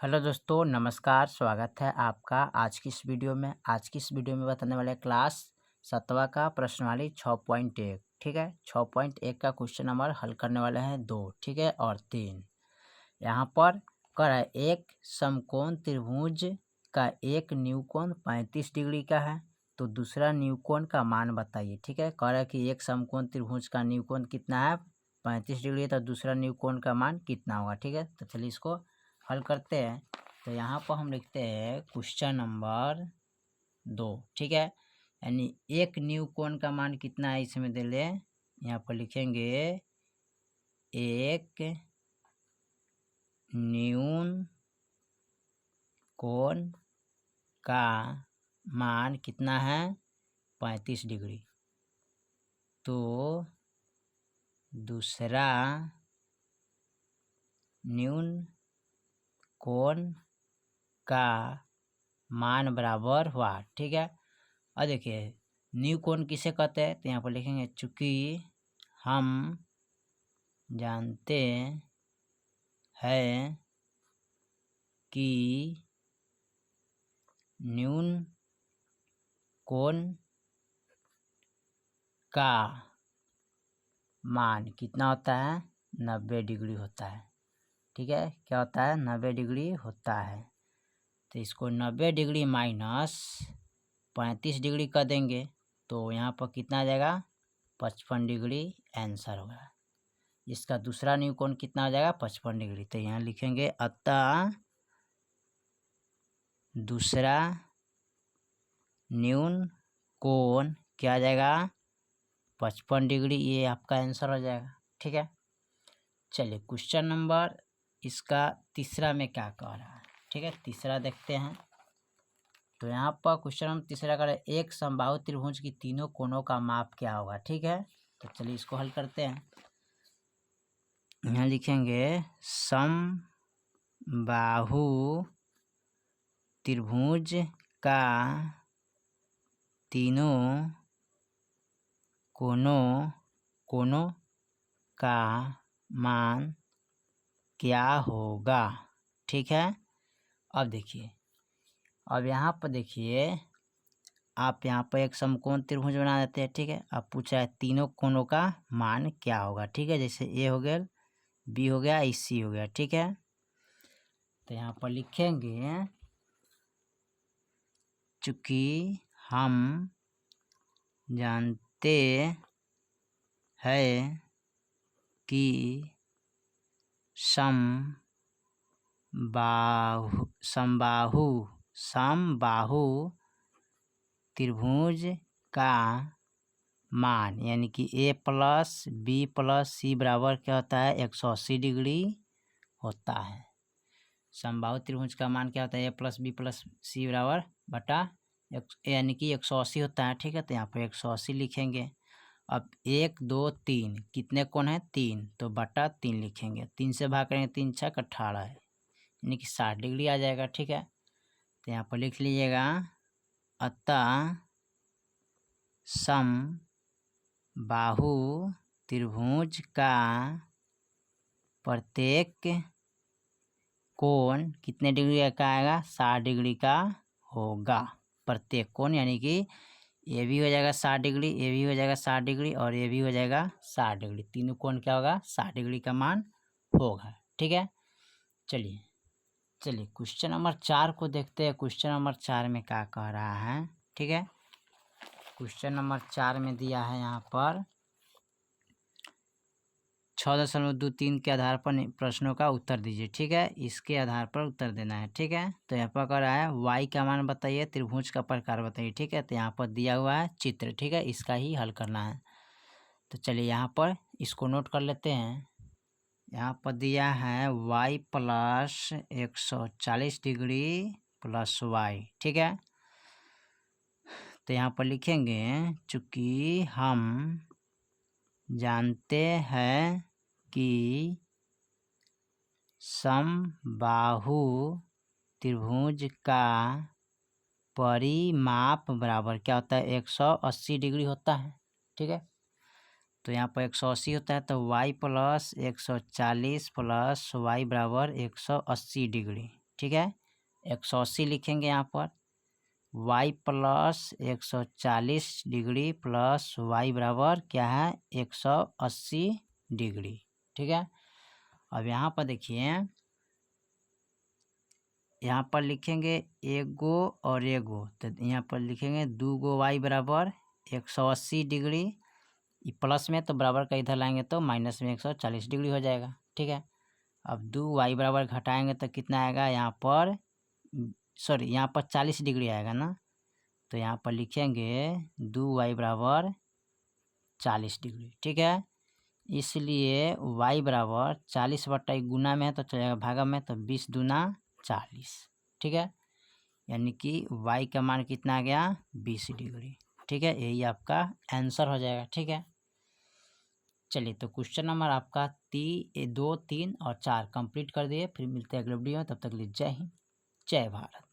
Hello दोस्तों, नमस्कार। स्वागत है आपका आज की इस वीडियो में। बताने वाले क्लास 7वां का प्रश्नावली 6.1। ठीक है, 6.1 का क्वेश्चन नंबर हल करने वाले हैं 2, ठीक है, और 3। यहाँ पर कह रहा है एक समकोण त्रिभुज का एक न्यूकोण 35 डिग्री का है, तो दूसरा न्यूकोण का मान बताइए। ठीक है, कह रहा है कि एक समकोण त्रिभुज का न्यूकोण कितना है, 35 डिग्री, तो दूसरा न्यूकोण का मान कितना होगा। ठीक है, तो चलिए इसको हल करते हैं। तो यहाँ पर हम लिखते हैं क्वेश्चन नंबर 2। ठीक है, यानी एक न्यूकोण का मान कितना है इसमें दे ले। यहाँ पर लिखेंगे एक न्यून कोण का मान कितना है, 35 डिग्री। तो दूसरा न्यून कोण का मान बराबर हुआ। ठीक है, और देखिए न्यू कोण किसे कहते हैं, तो यहाँ पर लिखेंगे चूंकि हम जानते हैं कि न्यून कोण का मान कितना होता है, 90 डिग्री होता है। ठीक है, क्या होता है, 90 डिग्री होता है। तो इसको 90 डिग्री माइनस 35 डिग्री कर देंगे तो यहाँ पर कितना आ जाएगा, 55 डिग्री आंसर होगा। इसका दूसरा न्यूकोण कितना हो जाएगा, 55 डिग्री। तो यहाँ लिखेंगे अतः दूसरा न्यून कोण क्या आ जाएगा, 55 डिग्री। ये आपका आंसर हो जाएगा। ठीक है, चलिए क्वेश्चन नंबर इसका तीसरा में क्या कह रहा है। ठीक है, तीसरा देखते हैं। तो यहाँ पर क्वेश्चन नंबर तीसरा कह रहा है एक समबाहु त्रिभुज की तीनों कोणों का माप क्या होगा। ठीक है, तो चलिए इसको हल करते हैं। यहाँ लिखेंगे समबाहु त्रिभुज का तीनों कोणों का मान क्या होगा। ठीक है, अब देखिए, अब यहाँ पर देखिए, आप यहाँ पर एक समकोण त्रिभुज बना देते हैं। ठीक है, अब पूछा है तीनों कोणों का मान क्या होगा। ठीक है, जैसे ए हो गया, बी हो गया, सी हो गया। ठीक है, तो यहाँ पर लिखेंगे चूंकि हम जानते हैं कि समबाहु त्रिभुज का मान यानी कि ए प्लस बी प्लस सी बराबर क्या होता है, 180 डिग्री होता है। समबाहु त्रिभुज का मान क्या होता है, ए प्लस बी प्लस सी बराबर बटा यानी कि 180 होता है। ठीक है, तो यहाँ पर 180 लिखेंगे। अब 1 2 3 कितने कोण है, 3, तो बटा 3 लिखेंगे। 3 से भाग करेंगे, 3 छक 18 है, यानी कि 60 डिग्री आ जाएगा। ठीक है, तो यहाँ पर लिख लीजिएगा अतः समबाहु त्रिभुज का प्रत्येक कोण कितने डिग्री का आएगा, 60 डिग्री का होगा। प्रत्येक कोण यानी कि ये भी हो जाएगा 60 डिग्री, ये भी हो जाएगा 60 डिग्री, और ये भी हो जाएगा 60 डिग्री। तीनों कोण क्या होगा, 60 डिग्री का मान होगा। ठीक है, चलिए क्वेश्चन नंबर 4 को देखते हैं। क्वेश्चन नंबर 4 में क्या कह रहा है। ठीक है, क्वेश्चन नंबर 4 में दिया है यहाँ पर 6.23 के आधार पर प्रश्नों का उत्तर दीजिए। ठीक है, इसके आधार पर उत्तर देना है। ठीक है, तो यहाँ पर कह रहा है y का मान बताइए, त्रिभुज का प्रकार बताइए। ठीक है, तो यहाँ पर दिया हुआ है चित्र। ठीक है, इसका ही हल करना है। तो चलिए यहाँ पर इसको नोट कर लेते हैं। यहाँ पर दिया है y plus 140 degree plus y। ठीक है, तो यहाँ पर लिखेंगे चूंकि हम जानते हैं कि समबाहु त्रिभुज का परिमाप बराबर क्या होता है, 180 डिग्री होता है। ठीक है, तो यहाँ पर 180 होता है, तो y प्लस 140 प्लस y बराबर 180 डिग्री। ठीक है। 180 लिखेंगे यहाँ पर, y plus 140 degree plus y बराबर क्या है 180 डिग्री। ठीक है। अब यहाँ पर देखिए, यहाँ पर लिखेंगे एक गो और एक गो, तो यहाँ पर लिखेंगे 2 गो y बराबर 180 डिग्री, प्लस में तो बराबर का इधर लाएंगे तो माइनस में 140 डिग्री हो जाएगा। ठीक है। अब 2 y बराबर घटाएंगे तो कितना आएगा यहाँ पर, सॉरी यहाँ पर 40 डिग्री आएगा ना, तो यहाँ पर लिखेंगे 2 y बराबर 40 डिग्री। ठीक है। इसलिए y बराबर 40 बट्टा एक गुना में है तो चलेगा भागा में, तो 20 दूना 40। ठीक है। यानी कि y का मान कितना आ गया 20 डिग्री। ठीक है। यही आपका आंसर हो जाएगा। ठीक है। चलिए, तो क्वेश्चन नंबर आपका 2, 3 और 4 कंप्लीट कर दिए। फिर मिलते हैं अगले वीडियो में, तब तक के लिए जय हिंद, जय भारत।